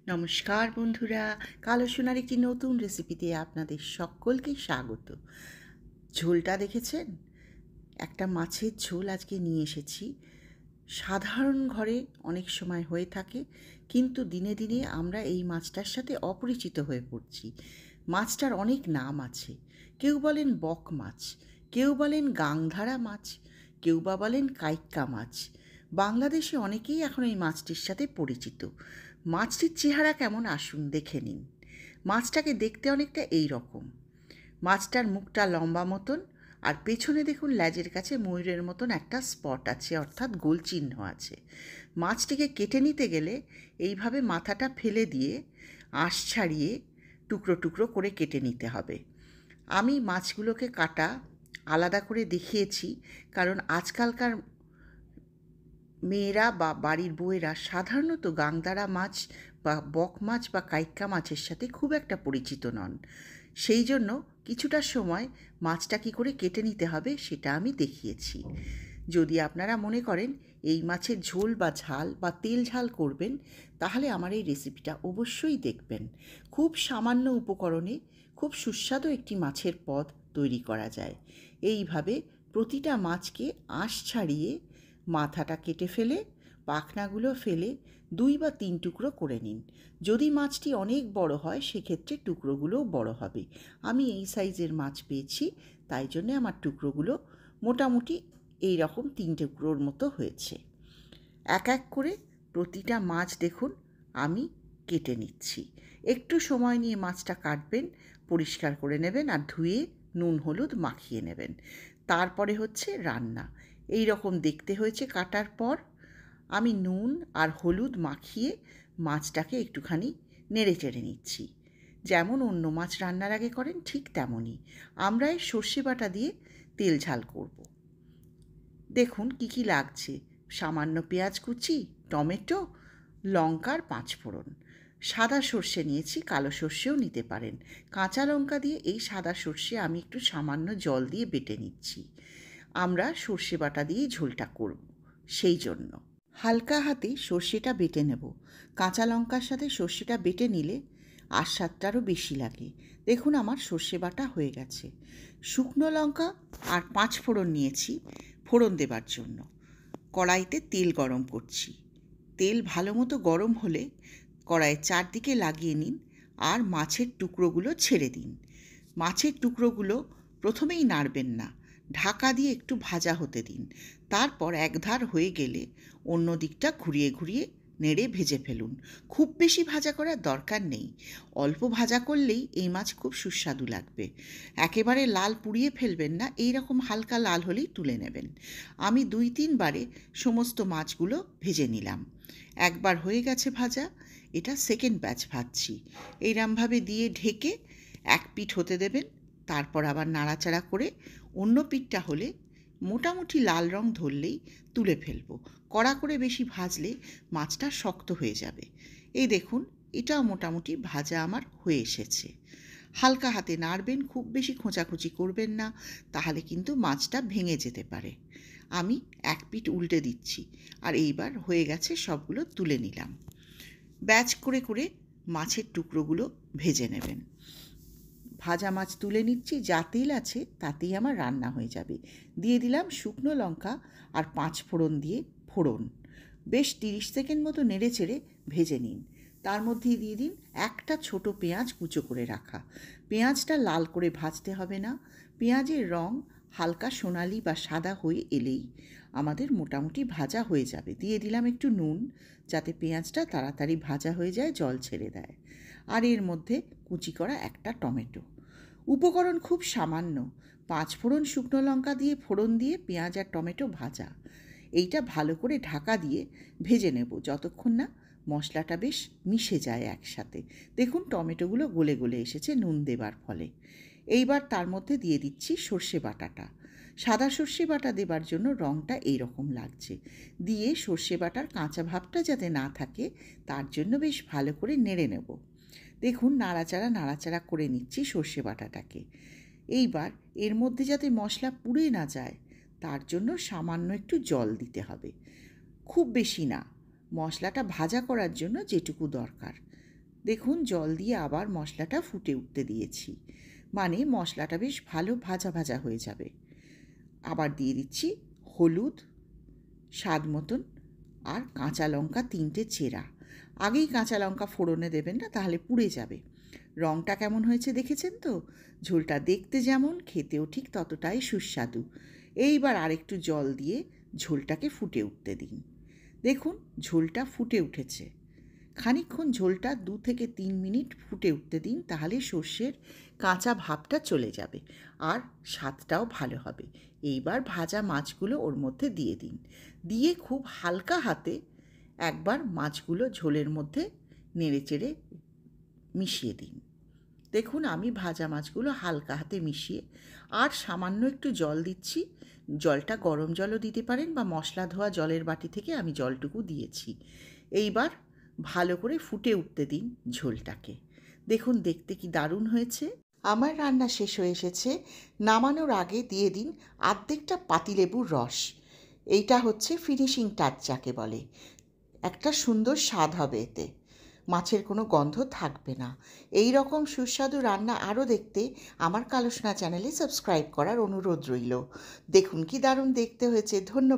নমস্কার বন্ধুরা, কালো সোনার একটি নতুন রেসিপিতে আপনাদের সকলকে স্বাগত। ঝোলটা দেখেছেন? একটা মাছের ঝোল আজকে নিয়ে এসেছি। সাধারণ ঘরে অনেক সময় হয়ে থাকে, কিন্তু দিনে দিনে আমরা এই মাছটার সাথে অপরিচিত হয়ে পড়ছি। মাছটার অনেক নাম আছে। কেউ বলেন বক মাছ, কেউ বলেন গাংধারা মাছ, কেউ বা বলেন কাইক্কা মাছ। বাংলাদেশে অনেকেই এখন এই মাছটির সাথে পরিচিত। মাছটির চেহারা কেমন আসুন দেখে নিন। মাছটাকে দেখতে অনেকটা এই রকম। মাছটার মুখটা লম্বা মতন, আর পেছনে দেখুন ল্যাজের কাছে ময়ূরের মতন একটা স্পট আছে, অর্থাৎ গোল চিহ্ন আছে। মাছটিকে কেটে নিতে গেলে এইভাবে মাথাটা ফেলে দিয়ে আঁশ ছাড়িয়ে টুকরো টুকরো করে কেটে নিতে হবে। আমি মাছগুলোকে কাটা আলাদা করে দেখিয়েছি, কারণ আজকালকার মেয়েরা বা বাড়ির বউয়েরা সাধারণত গাংদারা মাছ বা বক মাছ বা কাইক্কা মাছের সাথে খুব একটা পরিচিত নন। সেই জন্য কিছুটা সময় মাছটা কী করে কেটে নিতে হবে সেটা আমি দেখিয়েছি। যদি আপনারা মনে করেন এই মাছের ঝোল বা ঝাল বা তেল ঝাল করবেন, তাহলে আমার এই রেসিপিটা অবশ্যই দেখবেন। খুব সামান্য উপকরণে খুব সুস্বাদু একটি মাছের পদ তৈরি করা যায়। এইভাবে প্রতিটা মাছকে আঁশ ছাড়িয়ে মাথাটা কেটে ফেলে পাখনাগুলো ফেলে 2 বা 3 টুকরো করে নিন। যদি মাছটি অনেক বড় হয় সেক্ষেত্রে টুকরোগুলোও বড় হবে। আমি এই সাইজের মাছ পেয়েছি, তাই জন্যে আমার টুকরোগুলো মোটামুটি এই রকম 3 টুকরোর মতো হয়েছে। এক এক করে প্রতিটা মাছ দেখুন আমি কেটে নিচ্ছি। একটু সময় নিয়ে মাছটা কাটবেন, পরিষ্কার করে নেবেন আর ধুয়ে নুন হলুদ মাখিয়ে নেবেন। তারপরে হচ্ছে রান্না। এই রকম দেখতে হয়েছে কাটার পর। আমি নুন আর হলুদ মাখিয়ে মাছটাকে একটুখানি নেড়ে চেড়ে নিচ্ছি। যেমন অন্য মাছ রান্নার আগে করেন ঠিক তেমনই। আমরা এই সর্ষে বাটা দিয়ে তেল ঝাল করব। দেখুন কি কি লাগছে: সামান্য পেঁয়াজ কুচি, টমেটো, লঙ্কার 5 ফোড়ন, সাদা সর্ষে নিয়েছি, কালো সর্ষেও নিতে পারেন। কাঁচা লঙ্কা দিয়ে এই সাদা সর্ষে আমি একটু সামান্য জল দিয়ে বেটে নিচ্ছি। আমরা সর্ষে বাটা দিয়েই ঝোলটা করব, সেই জন্য হালকা হাতে সর্ষেটা বেটে নেব। কাঁচা লঙ্কার সাথে সর্ষেটা বেটে নিলে আর স্বাদটারও বেশি লাগে। দেখুন আমার সর্ষে বাটা হয়ে গেছে। শুকনো লঙ্কা আর 5 ফোড়ন নিয়েছি ফোড়ন দেবার জন্য। কড়াইতে তেল গরম করছি। তেল ভালো মতো গরম হলে কড়াইয়ের চারদিকে লাগিয়ে নিন আর মাছের টুকরোগুলো ছেড়ে দিন। মাছের টুকরোগুলো প্রথমেই নাড়বেন না, ঢাকা দিয়ে একটু ভাজা হতে দিন। তারপর একধার হয়ে গেলে অন্য দিকটা ঘুরিয়ে ঘুরিয়ে নেড়ে ভেজে ফেলুন। খুব বেশি ভাজা করার দরকার নেই, অল্প ভাজা করলেই এই মাছ খুব সুস্বাদু লাগবে। একেবারে লাল পুড়িয়ে ফেলবেন না, এই রকম হালকা লাল হলেই তুলে নেবেন। আমি 2-3 বারে সমস্ত মাছগুলো ভেজে নিলাম। একবার হয়ে গেছে ভাজা, এটা সেকেন্ড ব্যাচ ভাজছি। এইরমভাবে দিয়ে ঢেকে এক পিঠ হতে দেবেন, তারপর আবার নাড়াচাড়া করে অন্য পিঠটা হলে মোটামুটি লাল রং ধরলেই তুলে ফেলবো। কড়া করে বেশি ভাজলে মাছটা শক্ত হয়ে যাবে। এই দেখুন এটাও মোটামুটি ভাজা আমার হয়ে এসেছে। হালকা হাতে নাড়বেন, খুব বেশি খোঁচাখুচি করবেন না, তাহলে কিন্তু মাছটা ভেঙে যেতে পারে। আমি এক পিঠ উল্টে দিচ্ছি আর এইবার হয়ে গেছে, সবগুলো তুলে নিলাম। ব্যাচ করে করে মাছের টুকরোগুলো ভেজে নেবেন। ভাজা মাছ তুলে নিচ্ছি, যা তেল আছে তাতেই আমার রান্না হয়ে যাবে। দিয়ে দিলাম শুকনো লঙ্কা আর 5 ফোড়ন দিয়ে ফোড়ন। বেশ 30 সেকেন্ড মতো নেড়ে চেড়ে ভেজে নিন। তার মধ্যেই দিয়ে দিন একটা ছোট পেঁয়াজ কুচো করে রাখা। পেঁয়াজটা লাল করে ভাজতে হবে না, পেঁয়াজের রং হালকা সোনালি বা সাদা হয়ে এলেই আমাদের মোটামুটি ভাজা হয়ে যাবে। দিয়ে দিলাম একটু নুন, যাতে পেঁয়াজটা তাড়াতাড়ি ভাজা হয়ে যায়, জল ছেড়ে দেয়। আর এর মধ্যে কুচি করা একটা টমেটো। উপকরণ খুব সামান্য, 5 ফোড়ন শুকনো লঙ্কা দিয়ে ফোড়ন দিয়ে পেঁয়াজ আর টমেটো ভাজা। এইটা ভালো করে ঢাকা দিয়ে ভেজে নেব যতক্ষণ না মশলাটা বেশ মিশে যায় একসাথে। দেখুন টমেটোগুলো গলে গলে এসেছে নুন দেবার ফলে। এইবার তার মধ্যে দিয়ে দিচ্ছি সর্ষে বাটাটা। সাদা সর্ষে বাটা দেবার জন্য রঙটা এই রকম লাগছে। দিয়ে সর্ষে বাটার কাঁচা ভাবটা যাতে না থাকে তার জন্য বেশ ভালো করে নেড়ে নেব। দেখুন নাড়াচাড়া নাড়াচাড়া করে নিচ্ছি সর্ষে বাটাটাকে। এইবার এর মধ্যে যাতে মশলা পুড়ে না যায় তার জন্য সামান্য একটু জল দিতে হবে, খুব বেশি না, মশলাটা ভাজা করার জন্য যেটুকু দরকার। দেখুন জল দিয়ে আবার মশলাটা ফুটে উঠতে দিয়েছি, মানে মশলাটা বেশ ভালো ভাজা ভাজা হয়ে যাবে। আবার দিয়ে দিচ্ছি হলুদ স্বাদ মতন আর কাঁচা লঙ্কা 3টে চেরা। আগেই কাঁচা লঙ্কা ফোড়নে দেবেন না, তাহলে পুড়ে যাবে। রঙটা কেমন হয়েছে দেখেছেন তো? ঝোলটা দেখতে যেমন, খেতেও ঠিক ততটাই সুস্বাদু। এইবার আরেকটু জল দিয়ে ঝোলটাকে ফুটে উঠতে দিন। দেখুন ঝোলটা ফুটে উঠেছে। খানিকক্ষণ ঝোলটা 2 থেকে 3 মিনিট ফুটে উঠতে দিন, তাহলে সর্ষের কাঁচা ভাবটা চলে যাবে আর স্বাদটাও ভালো হবে। এইবার ভাজা মাছগুলো ওর মধ্যে দিয়ে দিন, দিয়ে খুব হালকা হাতে একবার মাছগুলো ঝোলের মধ্যে নেড়েচেড়ে মিশিয়ে দিন। দেখুন আমি ভাজা মাছগুলো হালকা হাতে মিশিয়ে আর সামান্য একটু জল দিচ্ছি। জলটা গরম জলও দিতে পারেন বা মশলা ধোয়া জলের বাটি থেকে আমি জলটুকু দিয়েছি। এইবার ভালো করে ফুটে উঠতে দিন ঝোলটাকে। দেখুন দেখতে কি দারুণ হয়েছে। আমার রান্না শেষ হয়ে এসেছে। নামানোর আগে দিয়ে দিন আর্ধেকটা পাতিলেবুর রস। এইটা হচ্ছে ফিনিশিং টাচ যাকে বলে। একটা সুন্দর স্বাদ হবে এতে, মাছের কোনো গন্ধ থাকবে না। এই রকম সুস্বাদু রান্না আরও দেখতে আমার কালোসোনা চ্যানেলে সাবস্ক্রাইব করার অনুরোধ রইল। দেখুন কি দারুণ দেখতে হয়েছে। ধন্যবাদ।